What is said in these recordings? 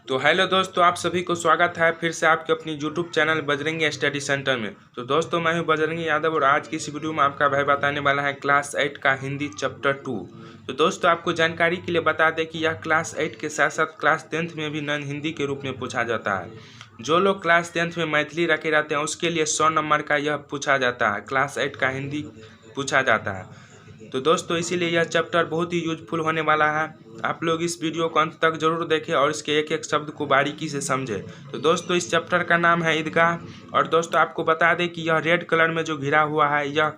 तो हेलो दोस्तों, आप सभी को स्वागत है फिर से आपके अपनी YouTube channel Bajrangi study centre में। तो दोस्तों, मैं हूं बजरंगी यादव और आज की इस वीडियो में आपका भाई बताने वाला है क्लास 8 का हिंदी चैप्टर 2। तो दोस्तों, आपको जानकारी के लिए बता दें कि यह क्लास 8 के साथ साथ क्लास 10th में भी नॉन हिंदी के रूप में पूछा जाता है। जो लोग क्लास 10th में मैथिली रखे रहते हैं उसके लिए 100 नंबर का यह पूछा जाता है, क्लास 8 का हिंदी पूछा जाता है। तो दोस्तों, इसीलिए यह चैप्टर बहुत ही यूजफुल होने वाला है। आप लोग इस वीडियो को अंत तक जरूर देखें और इसके एक एक शब्द को बारीकी से समझें। तो दोस्तों, इस चैप्टर का नाम है ईदगाह। और दोस्तों, आपको बता दें कि यह रेड कलर में जो घिरा हुआ है यह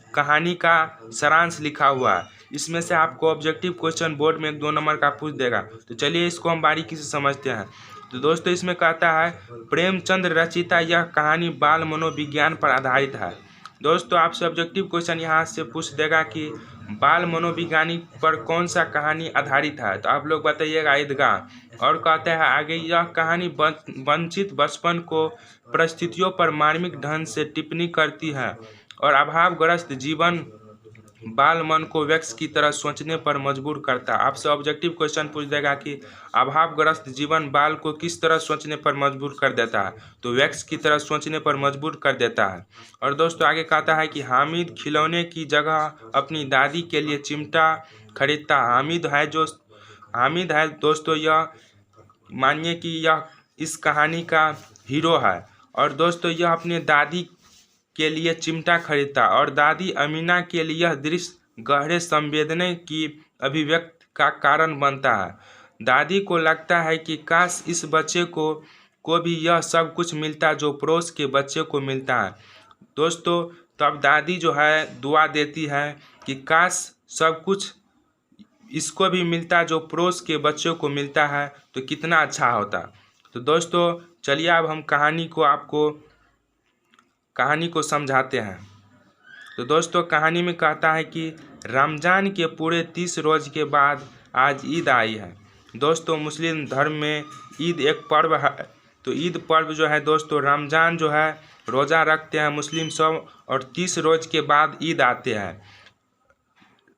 कहानी का सारांश लिखा हुआ है। इसमें से आपको ऑब्जेक्टिव क्वेश्चन बोर्ड में 2 नंबर का पूछ देगा। तो चलिए इसको हम बारीकी से समझते हैं। तो दोस्तों, इसमें कहता है प्रेमचंद रचिता यह कहानी बाल मनोविज्ञान पर आधारित है। दोस्तों, आपसे ऑब्जेक्टिव क्वेश्चन यहाँ से पूछ देगा कि बाल मनोविज्ञानी पर कौन सा कहानी आधारित है। तो आप लोग बताइएगा ईदगाह। और कहते हैं आगे, यह कहानी वंचित बचपन को परिस्थितियों पर मार्मिक ढंग से टिप्पणी करती है और अभावग्रस्त जीवन बाल मन को वैक्स की तरह सोचने पर मजबूर करता है। आपसे ऑब्जेक्टिव क्वेश्चन पूछ देगा कि अभावग्रस्त जीवन बाल को किस तरह सोचने पर मजबूर कर देता है। तो वैक्स की तरह सोचने पर मजबूर कर देता है। और दोस्तों, आगे कहता है कि हामिद खिलौने की जगह अपनी दादी के लिए चिमटा खरीदता है। हामिद है दोस्तों, यह मानिए कि यह इस कहानी का हीरो है। और दोस्तों, यह अपने दादी के लिए चिमटा खरीदता और दादी अमीना के लिए यह दृश्य गहरे संवेदना की अभिव्यक्ति का कारण बनता है। दादी को लगता है कि काश इस बच्चे को भी यह सब कुछ मिलता जो पड़ोस के बच्चे को मिलता है। दोस्तों, तब दादी जो है दुआ देती है कि काश सब कुछ इसको भी मिलता जो पड़ोस के बच्चों को मिलता है, तो कितना अच्छा होता। तो दोस्तों, चलिए अब हम कहानी को समझाते हैं। तो दोस्तों, कहानी में कहता है कि रमज़ान के पूरे 30 रोज़ के बाद आज ईद आई है। दोस्तों, मुस्लिम धर्म में ईद एक पर्व है। तो ईद पर्व जो है दोस्तों, रमज़ान जो है रोज़ा रखते हैं मुस्लिम सब और 30 रोज़ के बाद ईद आते हैं।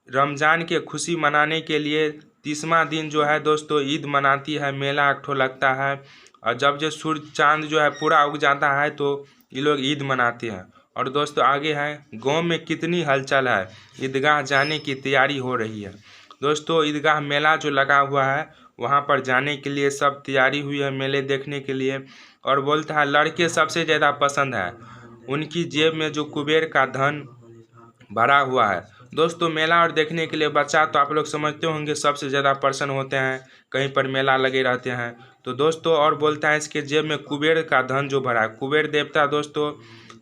रमज़ान के खुशी मनाने के लिए 30वां दिन जो है दोस्तों ईद मनाती है, मेला एक ठो लगता है। और जब जो सूर्य चांद जो है पूरा उग जाता है तो ये लोग ईद मनाते हैं। और दोस्तों, आगे है गांव में कितनी हलचल है, ईदगाह जाने की तैयारी हो रही है। दोस्तों, ईदगाह मेला जो लगा हुआ है वहाँ पर जाने के लिए सब तैयारी हुई है मेले देखने के लिए। और बोलता है लड़के सबसे ज़्यादा पसंद है, उनकी जेब में जो कुबेर का धन भरा हुआ है। दोस्तों, मेला और देखने के लिए बच्चा तो आप लोग समझते होंगे सबसे ज़्यादा प्रसन्न होते हैं, कहीं पर मेला लगे रहते हैं। तो दोस्तों, और बोलता है इसके जेब में कुबेर का धन जो भरा है। कुबेर देवता दोस्तों,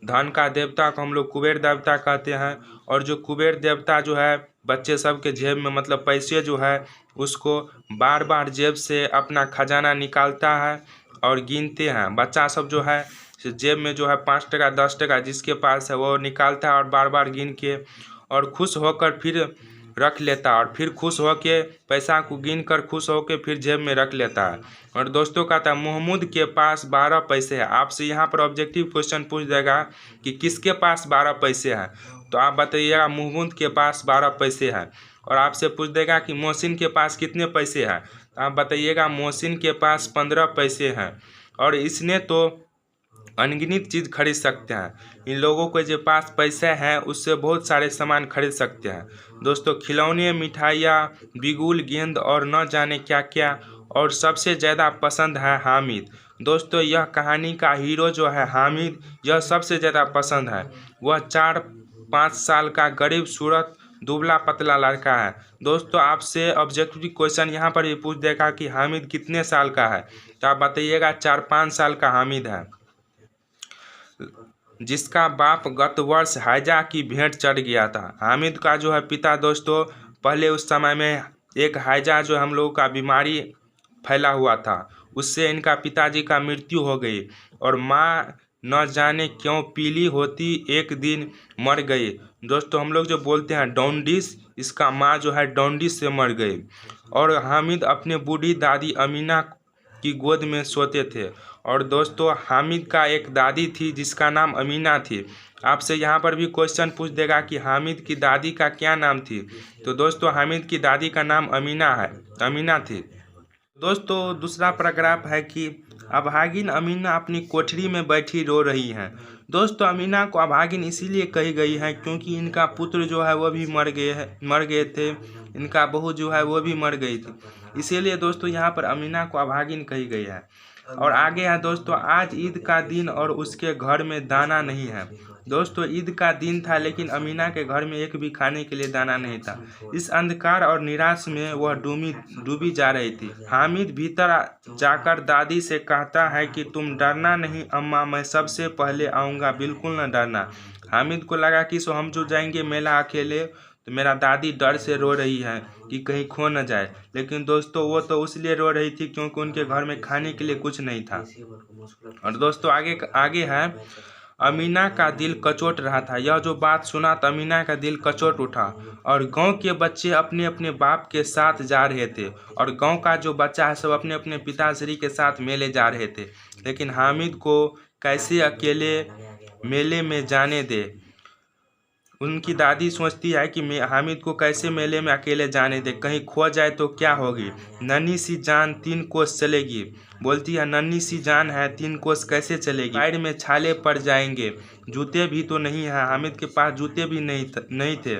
धन का देवता को हम लोग कुबेर देवता कहते हैं। और जो कुबेर देवता जो है बच्चे सब के जेब में मतलब पैसे जो है उसको बार बार जेब से अपना खजाना निकालता है और गिनते हैं। बच्चा सब जो है जेब में जो है 5 टका 10 टका जिसके पास है वो निकालता है और बार बार गिन के और खुश होकर फिर रख लेता है। और फिर खुश होके पैसा को गिन कर खुश होके फिर जेब में रख लेता है। और दोस्तों, कहता है महमूद के पास 12 पैसे है। आपसे यहाँ पर ऑब्जेक्टिव क्वेश्चन पूछ देगा कि किसके पास 12 पैसे हैं। तो आप बताइएगा महमूद के पास 12 पैसे हैं। और आपसे पूछ देगा कि मोहसिन के पास कितने पैसे हैं। तो आप बताइएगा मोहसिन के पास 15 पैसे हैं। और इसने तो अनगिनत चीज़ खरीद सकते हैं। इन लोगों के जो पास पैसे हैं उससे बहुत सारे सामान खरीद सकते हैं। दोस्तों, खिलौने, मिठाइयाँ, बिगुल, गेंद और न जाने क्या क्या। और सबसे ज़्यादा पसंद है हामिद। दोस्तों, यह कहानी का हीरो जो है हामिद, यह सबसे ज़्यादा पसंद है। वह 4-5 साल का गरीब सूरत दुबला पतला लड़का है। दोस्तों, आपसे ऑब्जेक्टिव क्वेश्चन यहाँ पर भी पूछ देगा कि हामिद कितने साल का है। तो आप बताइएगा 4-5 साल का हामिद है। जिसका बाप गत वर्ष हैजा की भेंट चढ़ गया था। हामिद का जो है पिता दोस्तों, पहले उस समय में एक हैजा जो हम लोगों का बीमारी फैला हुआ था उससे इनका पिताजी का मृत्यु हो गई। और माँ न जाने क्यों पीली होती एक दिन मर गई। दोस्तों, हम लोग जो बोलते हैं डॉन्डिस, इसका माँ जो है डॉन्डिस से मर गई। और हामिद अपने बूढ़ी दादी अमीना की गोद में सोते थे। और दोस्तों, हामिद का एक दादी थी जिसका नाम अमीना थी। आपसे यहाँ पर भी क्वेश्चन पूछ देगा कि हामिद की दादी का क्या नाम थी। तो दोस्तों, हामिद की दादी का नाम अमीना थी। दोस्तों दूसरा पैराग्राफ है कि अभागिन अमीना अपनी कोठरी में बैठी रो रही हैं। दोस्तों अमीना को अभागिन इसीलिए कही गई है क्योंकि इनका पुत्र जो है वो भी मर गए थे। इनका बहू जो है वो भी मर गई थी, इसीलिए दोस्तों यहाँ पर अमीना को अभागिन कही गई है। और आगे है दोस्तों, आज ईद का दिन और उसके घर में दाना नहीं है। दोस्तों ईद का दिन था लेकिन अमीना के घर में एक भी खाने के लिए दाना नहीं था। इस अंधकार और निराश में वह डूबी जा रही थी। हामिद भीतर जाकर दादी से कहता है कि तुम डरना नहीं अम्मा, मैं सबसे पहले आऊँगा, बिल्कुल न डरना। हामिद को लगा कि सो हम जो जाएंगे मेला अकेले तो मेरा दादी डर से रो रही है कि कहीं खो न जाए। लेकिन दोस्तों वो तो इसलिए रो रही थी क्योंकि उनके घर में खाने के लिए कुछ नहीं था। और दोस्तों आगे है, अमीना का दिल कचोट रहा था। यह जो बात सुना तो अमीना का दिल कचोट उठा और गांव के बच्चे अपने अपने बाप के साथ जा रहे थे और गांव का जो बच्चा है सब अपने अपने पिताश्री के साथ मेले जा रहे थे। लेकिन हामिद को कैसे अकेले मेले में जाने दे। उनकी दादी सोचती है कि हामिद को कैसे मेले में अकेले जाने दे, कहीं खो जाए तो क्या होगी। नन्ही सी जान 3 कोस चलेगी, बोलती है नन्ही सी जान है 3 कोस कैसे चलेगी, पैर में छाले पड़ जाएंगे, जूते भी तो नहीं है। हामिद के पास जूते भी नहीं थे।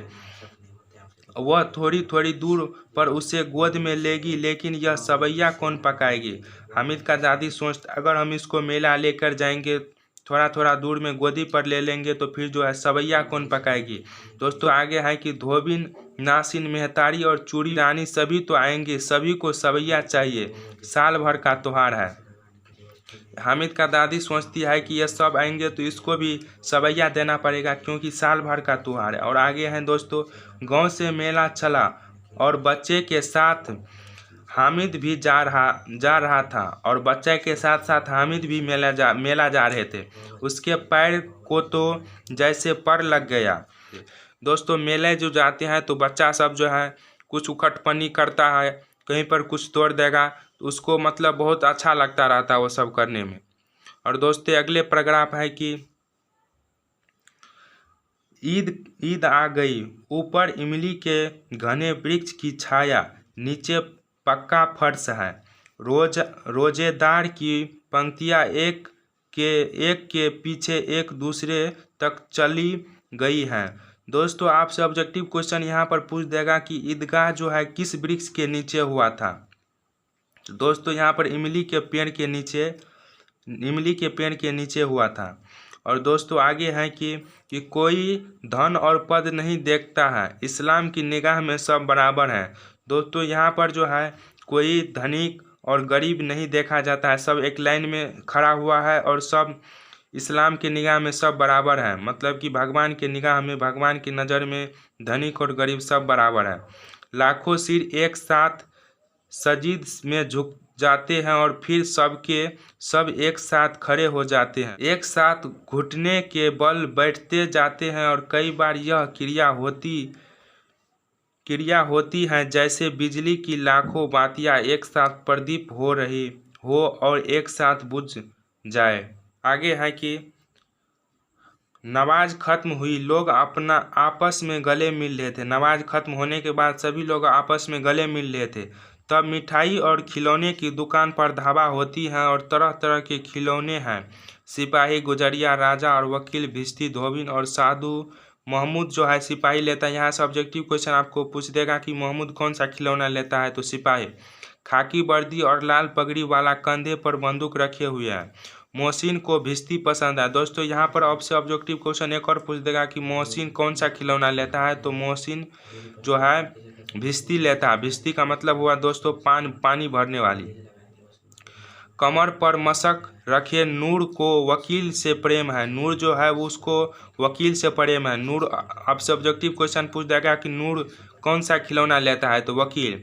वह थोड़ी थोड़ी दूर पर उसे गोद में लेगी, लेकिन यह सवैया कौन पकाएगी। हामिद का दादी सोचता अगर हम इसको मेला लेकर जाएंगे, थोड़ा थोड़ा दूर में गोदी पर ले लेंगे तो फिर जो है सवैया कौन पकाएगी। दोस्तों आगे है कि धोबिन, नासिन, मेहतारी और चूड़ी रानी सभी तो आएंगे, सभी को सवैया चाहिए, साल भर का त्योहार है। हामिद का दादी सोचती है कि ये सब आएंगे तो इसको भी सवैया देना पड़ेगा क्योंकि साल भर का त्योहार है। और आगे हैं दोस्तों, गांव से मेला चला और बच्चे के साथ हामिद भी जा रहा था और बच्चे के साथ साथ हामिद भी मेला जा रहे थे। उसके पैर को तो जैसे पर लग गया। दोस्तों मेले जो जाते हैं तो बच्चा सब जो है कुछ उखटपनी करता है, कहीं पर कुछ तोड़ देगा तो उसको मतलब बहुत अच्छा लगता रहता है वो सब करने में। और दोस्तों अगले पैराग्राफ है कि ईद आ गई, ऊपर इमली के घने वृक्ष की छाया, नीचे पक्का फर्श है, रोजेदार की पंक्तियाँ एक के पीछे एक दूसरे तक चली गई हैं। दोस्तों आपसे ऑब्जेक्टिव क्वेश्चन यहाँ पर पूछ देगा कि ईदगाह जो है किस वृक्ष के नीचे हुआ था। तो दोस्तों यहाँ पर इमली के पेड़ के नीचे हुआ था। और दोस्तों आगे है कि कोई धन और पद नहीं देखता है, इस्लाम की निगाह में सब बराबर हैं। दोस्तों यहाँ पर जो है कोई धनिक और गरीब नहीं देखा जाता है, सब एक लाइन में खड़ा हुआ है और सब इस्लाम की निगाह में सब बराबर हैं। मतलब कि भगवान की निगाह में, भगवान की नज़र में धनिक और गरीब सब बराबर है। लाखों सिर एक साथ सजीद में झुक जाते हैं और फिर सब एक साथ खड़े हो जाते हैं, एक साथ घुटने के बल बैठते जाते हैं और कई बार यह क्रिया होती है जैसे बिजली की लाखों बातियां एक साथ प्रदीप हो रही हो और एक साथ बुझ जाए। आगे है कि नमाज खत्म हुई, लोग अपना आपस में गले मिल रहे थे। नमाज खत्म होने के बाद सभी लोग आपस में गले मिल रहे थे। तब मिठाई और खिलौने की दुकान पर धावा होती है और तरह तरह के खिलौने हैं। सिपाही, गुजरिया, राजा और वकील, भिश्ती, धोबिन और साधु। महमूद जो है सिपाही लेता है। यहाँ से ऑब्जेक्टिव क्वेश्चन आपको पूछ देगा कि महमूद कौन सा खिलौना लेता है, तो सिपाही। खाकी वर्दी और लाल पगड़ी वाला कंधे पर बंदूक रखे हुए है। मोहसिन को भिश्ती पसंद है। दोस्तों यहाँ पर आपसे ऑब्जेक्टिव क्वेश्चन एक और पूछ देगा कि मोहसिन कौन सा खिलौना लेता है, तो मोहसिन जो है भिश्ती लेता है। भिश्ती का मतलब हुआ दोस्तों पानी भरने वाली। कमर पर मशक रखे नूर को वकील से प्रेम है। नूर जो है वो उसको वकील से प्रेम है। नूर आपसे ऑब्जेक्टिव क्वेश्चन पूछ देगा कि नूर कौन सा खिलौना लेता है, तो वकील।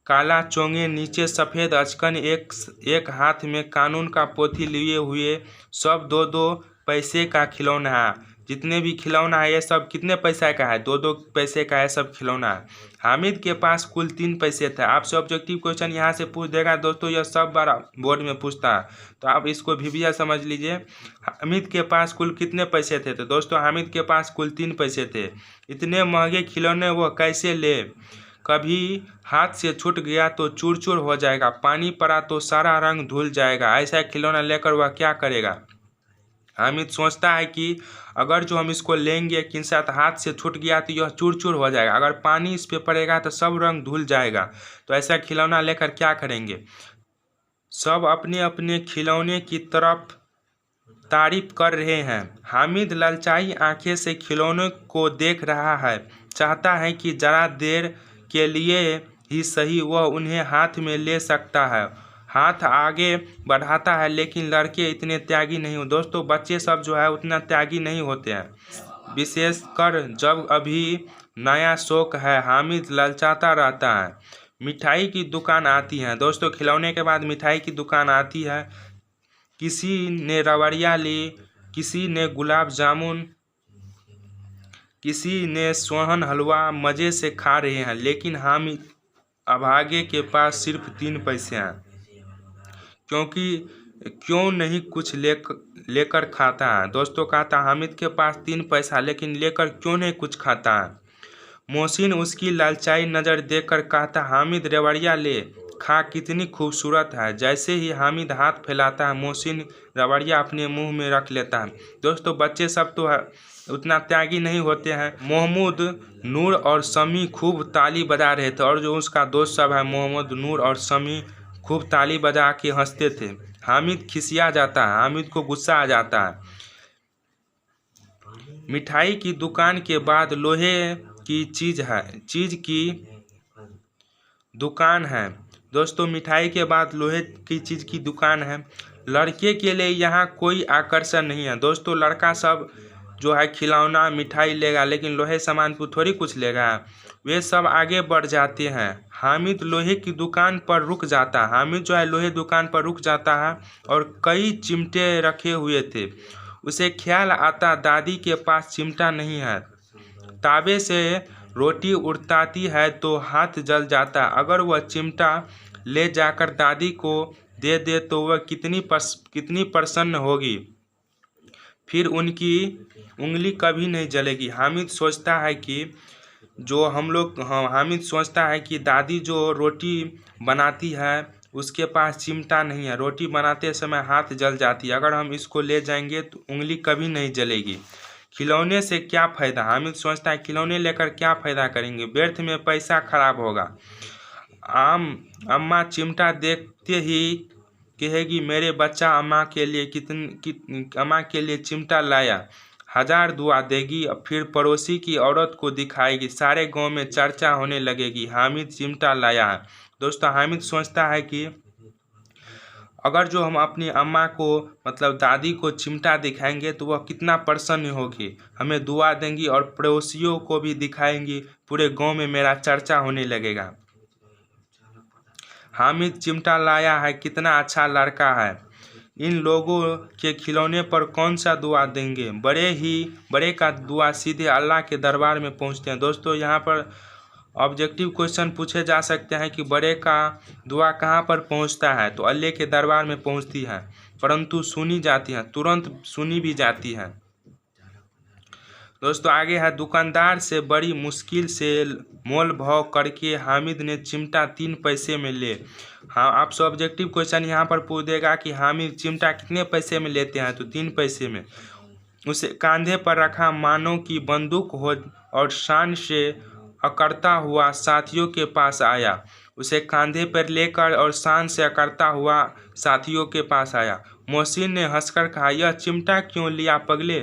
काला चोंगे नीचे सफ़ेद अचकन, एक हाथ में कानून का पोथी लिए हुए, सब 2-2 पैसे का खिलौना है। जितने भी खिलौना है ये सब कितने पैसे का है, 2-2 पैसे का है सब खिलौना है। हामिद के पास कुल 3 पैसे थे। आपसे ऑब्जेक्टिव क्वेश्चन यहाँ से पूछ देगा दोस्तों, यह सब बार बोर्ड में पूछता है, तो आप इसको भी समझ लीजिए। हामिद के पास कुल कितने पैसे थे, तो दोस्तों हामिद के पास कुल 3 पैसे थे। इतने महंगे खिलौने वो कैसे ले। कभी हाथ से छूट गया तो चूर चूर हो जाएगा, पानी पड़ा तो सारा रंग धुल जाएगा। ऐसा खिलौना लेकर वह क्या करेगा? हामिद सोचता है कि अगर जो हम इसको लेंगे कि साथ हाथ से छूट गया तो यह चूर चूर हो जाएगा, अगर पानी इस पे पड़ेगा तो सब रंग धुल जाएगा। तो ऐसा खिलौना लेकर क्या करेंगे? सब अपने अपने खिलौने की तरफ तारीफ कर रहे हैं। हामिद ललचाई आंखें से खिलौने को देख रहा है, चाहता है कि जरा देर के लिए ही सही वह उन्हें हाथ में ले सकता है। हाथ आगे बढ़ाता है, लेकिन लड़के इतने त्यागी नहीं हो। दोस्तों, बच्चे सब जो है उतना त्यागी नहीं होते हैं, विशेषकर जब अभी नया शौक है। हामिद ललचाता रहता है। मिठाई की दुकान आती है। दोस्तों, खिलौने के बाद मिठाई की दुकान आती है। किसी ने रबड़ियाँ ली, किसी ने गुलाब जामुन, किसी ने सोहन हलवा मज़े से खा रहे हैं, लेकिन हामिद अभागे के पास सिर्फ 3 पैसे हैं। क्यों नहीं कुछ लेकर खाता है? दोस्तों, कहता हामिद के पास 3 पैसा, लेकिन लेकर क्यों नहीं कुछ खाता है? मोहसिन उसकी लालचाई नज़र देखकर कहता, हामिद रबड़ियाँ ले खा, कितनी खूबसूरत है। जैसे ही हामिद हाथ फैलाता है, मोहसिन रबड़ियाँ अपने मुंह में रख लेता है। दोस्तों, बच्चे सब तो उतना त्यागी नहीं होते हैं। मोहम्मद, नूर और शमी खूब ताली बजा रहे थे, और जो उसका दोस्त सब है मोहम्मद, नूर और शमी खूब ताली बजा के हंसते थे। हामिद खिसिया जाता है, हामिद को गुस्सा आ जाता है। मिठाई की दुकान के बाद लोहे की चीज़ की दुकान है। दोस्तों, मिठाई के बाद लोहे की चीज़ की दुकान है। लड़के के लिए यहाँ कोई आकर्षण नहीं है। दोस्तों, लड़का सब जो है खिलौना मिठाई लेगा, लेकिन लोहे सामान को थोड़ी कुछ लेगा। वे सब आगे बढ़ जाते हैं। हामिद लोहे की दुकान पर रुक जाता है। हामिद जो है लोहे दुकान पर रुक जाता है और कई चिमटे रखे हुए थे। उसे ख्याल आता, दादी के पास चिमटा नहीं है। तावे से रोटी उड़ताती है तो हाथ जल जाता। अगर वह चिमटा ले जाकर दादी को दे दे तो वह कितनी प्रसन्न होगी, फिर उनकी उंगली कभी नहीं जलेगी। हामिद सोचता है कि दादी जो रोटी बनाती है उसके पास चिमटा नहीं है, रोटी बनाते समय हाथ जल जाती है, अगर हम इसको ले जाएंगे तो उंगली कभी नहीं जलेगी। खिलौने से क्या फ़ायदा? हामिद सोचता है खिलौने लेकर क्या फ़ायदा करेंगे, व्यर्थ में पैसा खराब होगा। अम्मा चिमटा देखते ही कहेगी, मेरे बच्चा अम्मा के लिए चिमटा लाया। 1000 दुआ देगी, फिर पड़ोसी की औरत को दिखाएगी, सारे गांव में चर्चा होने लगेगी, हामिद चिमटा लाया है। दोस्तों, हामिद सोचता है कि अगर जो हम अपनी अम्मा को मतलब दादी को चिमटा दिखाएंगे तो वह कितना प्रसन्न होगी, हमें दुआ देंगी और पड़ोसियों को भी दिखाएंगी, पूरे गांव में मेरा चर्चा होने लगेगा। हामिद चिमटा लाया है, कितना अच्छा लड़का है। इन लोगों के खिलौने पर कौन सा दुआ देंगे? बड़े का दुआ सीधे अल्लाह के दरबार में पहुंचते हैं। दोस्तों, यहाँ पर ऑब्जेक्टिव क्वेश्चन पूछे जा सकते हैं कि बड़े का दुआ कहाँ पर पहुँचता है? तो अल्लाह के दरबार में पहुँचती है, परंतु सुनी जाती है, तुरंत सुनी भी जाती है। दोस्तों, आगे है, दुकानदार से बड़ी मुश्किल से मोल भाव करके हामिद ने चिमटा 3 पैसे में ले। हाँ, आपसे ऑब्जेक्टिव क्वेश्चन यहाँ पर पूछ देगा कि हामिद चिमटा कितने पैसे में लेते हैं, तो 3 पैसे में। उसे कांधे पर रखा मानो कि बंदूक हो और शान से अकड़ता हुआ साथियों के पास आया। उसे कांधे पर लेकर और शान से अकड़ता हुआ साथियों के पास आया। मोहसिन ने हंसकर कहा, यह चिमटा क्यों लिया पगले,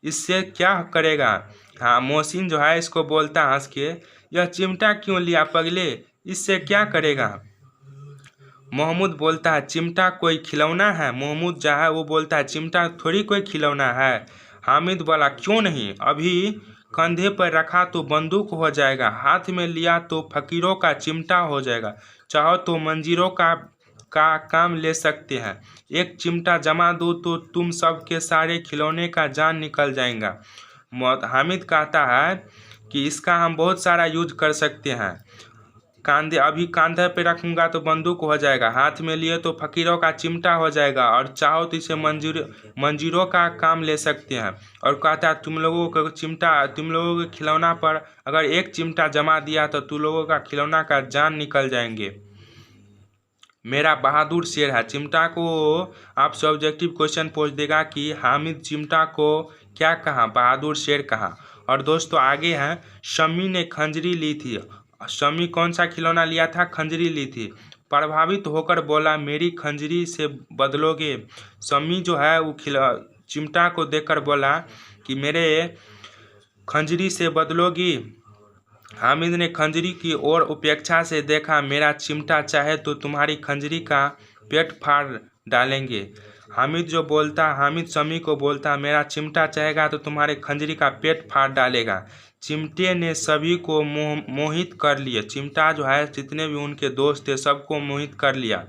इससे क्या करेगा? हाँ, मोहसिन जो है इसको बोलता हंस के, यह चिमटा क्यों लिया पगले, इससे क्या करेगा? मोहम्मद बोलता है, चिमटा कोई खिलौना है? मोहम्मद जो है वो बोलता है, चिमटा थोड़ी कोई खिलौना है। हामिद बोला, क्यों नहीं, अभी कंधे पर रखा तो बंदूक हो जाएगा, हाथ में लिया तो फकीरों का चिमटा हो जाएगा, चाहो तो मंजीरों का काम ले सकते हैं। एक चिमटा जमा दो तो तुम सब के सारे खिलौने का जान निकल जाएगा। हामिद कहता है कि इसका हम बहुत सारा यूज कर सकते हैं। अभी कांधे पे रखूंगा तो बंदूक हो जाएगा, हाथ में लिए तो फकीरों का चिमटा हो जाएगा, और चाहो तो इसे मंजीरों का काम ले सकते हैं। और कहता है तुम लोगों को खिलौना पर अगर एक चिमटा जमा दिया तो तुम लोगों का खिलौना का जान निकल जाएंगे। मेरा बहादुर शेर है। चिमटा को आपसे ऑब्जेक्टिव क्वेश्चन पूछ देगा कि हामिद चिमटा को क्या कहा, बहादुर शेर कहा। और दोस्तों आगे है, शम्मी ने खंजरी ली थी। शम्मी कौन सा खिलौना लिया था, खंजरी ली थी। प्रभावित होकर बोला मेरी खंजरी से बदलोगे। शम्मी जो है वो चिमटा को देखकर बोला कि मेरे खंजरी से बदलोगी। हामिद ने खंजरी की ओर उपेक्षा से देखा, मेरा चिमटा चाहे तो तुम्हारी खंजरी का पेट फाड़ डालेंगे। हामिद शम्मी को बोलता मेरा चिमटा चाहेगा तो तुम्हारे खंजरी का पेट फाड़ डालेगा। चिमटे ने सभी को मोहित कर लिया। चिमटा जो है जितने भी उनके दोस्त थे सबको मोहित कर लिया,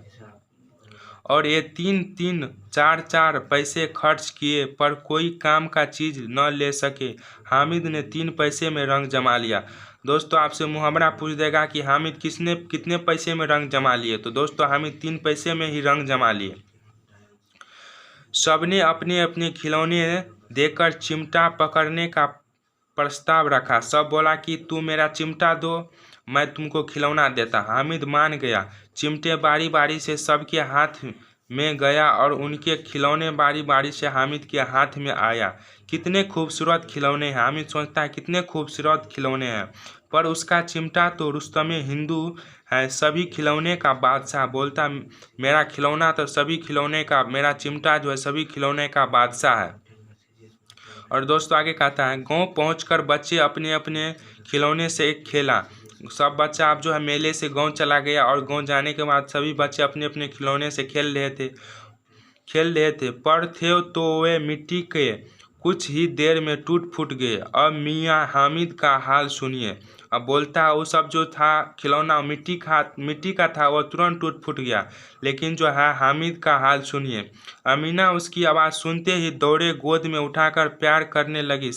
और ये 3-3, 4-4 पैसे खर्च किए पर कोई काम का चीज़ न ले सके। हामिद ने 3 पैसे में रंग जमा लिया। दोस्तों आपसे मुहावरा पूछ देगा कि हामिद कितने पैसे में रंग जमा लिए, तो दोस्तों हामिद 3 पैसे में ही रंग जमा लिए। सबने अपने अपने खिलौने देकर चिमटा पकड़ने का प्रस्ताव रखा। सब बोला कि तू मेरा चिमटा दो, मैं तुमको खिलौना देता। हामिद मान गया। चिमटे बारी बारी से सबके हाथ में गया और उनके खिलौने बारी बारी से हामिद के हाथ में आया। कितने खूबसूरत खिलौने हैं। हामिद सोचता है कितने खूबसूरत खिलौने हैं, पर उसका चिमटा तो रुस्तमे हिंदू है, सभी खिलौने का बादशाह। बोलता मेरा खिलौना तो सभी खिलौने का, मेरा चिमटा जो है सभी खिलौने का बादशाह है। और दोस्तों आगे कहता है, गांव पहुंचकर बच्चे अपने अपने खिलौने से एक खेला। सब बच्चा अब जो है मेले से गांव चला गया, और गांव जाने के बाद सभी बच्चे अपने अपने खिलौने से खेल रहे थे पर थे तो वे मिट्टी के, कुछ ही देर में टूट फूट गए। अब मियाँ हामिद का हाल सुनिए। अब बोलता है वो सब जो था खिलौना मिट्टी का था, वो तुरंत टूट फूट गया, लेकिन जो है हामिद का हाल सुनिए। अमीना उसकी आवाज़ सुनते ही दौड़े, गोद में उठाकर प्यार करने लगी।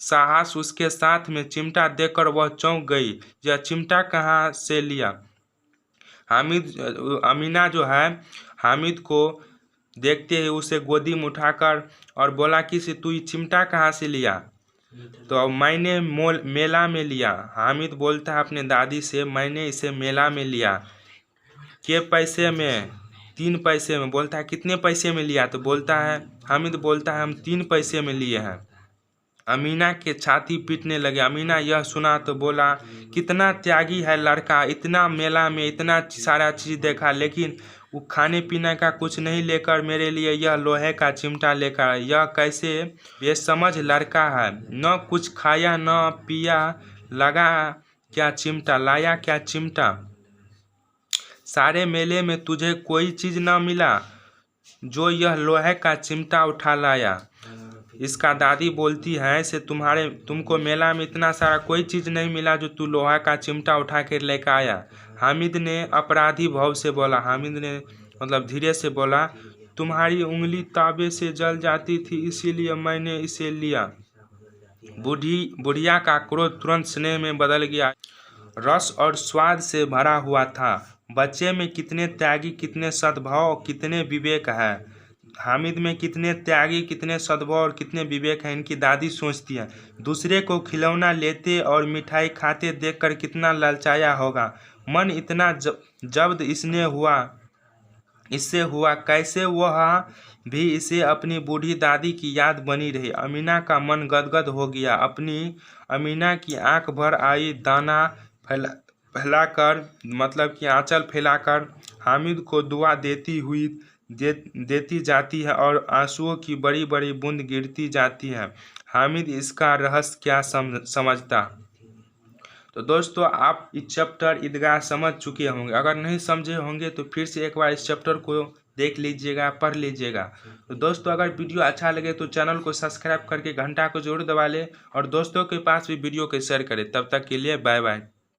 साहस उसके साथ में चिमटा देखकर वह चौंक गई। यह चिमटा कहाँ से लिया? अमीना जो है हामिद को देखते ही उसे गोदी में उठाकर और बोला कि तू ये चिमटा कहाँ से लिया? तो मैंने मेला में लिया। हामिद बोलता है अपने दादी से, मैंने इसे मेला में लिया। के पैसे में? 3 पैसे में। बोलता है कितने पैसे में लिया? तो बोलता है हामिद बोलता है हम 3 पैसे में लिए हैं। अमीना के छाती पीटने लगे। अमीना यह सुना तो बोला कितना त्यागी है लड़का, इतना मेला में इतना सारा चीज़ देखा, लेकिन वो खाने पीने का कुछ नहीं लेकर मेरे लिए यह लोहे का चिमटा लेकर। यह कैसे बेसमझ लड़का है, न कुछ खाया न पिया, लगा क्या चिमटा, लाया क्या चिमटा। सारे मेले में तुझे कोई चीज़ न मिला जो यह लोहे का चिमटा उठा लाया। इसका दादी बोलती है से तुमको मेला में इतना सारा कोई चीज़ नहीं मिला जो तू लोहा का चिमटा उठा कर लेकर आया। हामिद ने अपराधी भाव से बोला। हामिद ने मतलब धीरे से बोला, तुम्हारी उंगली ताबे से जल जाती थी इसीलिए मैंने इसे लिया। बुढ़िया का क्रोध तुरंत स्नेह में बदल गया। रस और स्वाद से भरा हुआ था। बच्चे में कितने त्यागी, कितने सद्भाव, कितने विवेक है। हामिद में कितने त्यागी, कितने सद्भाव और कितने विवेक हैं, इनकी दादी सोचती है। दूसरे को खिलौना लेते और मिठाई खाते देखकर कितना ललचाया होगा। मन इतना जब्त इससे हुआ कैसे वह भी इसे अपनी बूढ़ी दादी की याद बनी रही। अमीना का मन गदगद हो गया। अमीना की आंख भर आई। दाना फैलाकर मतलब कि आंचल फैलाकर हामिद को दुआ देती जाती है और आंसुओं की बड़ी बड़ी बूंद गिरती जाती है। हामिद इसका रहस्य क्या समझता। तो दोस्तों आप इस चैप्टर ईदगाह समझ चुके होंगे। अगर नहीं समझे होंगे तो फिर से एक बार इस चैप्टर को देख लीजिएगा, पढ़ लीजिएगा। तो दोस्तों अगर वीडियो अच्छा लगे तो चैनल को सब्सक्राइब करके घंटा को जरूर दबा लें और दोस्तों के पास भी वीडियो को शेयर करें। तब तक के लिए बाय बाय।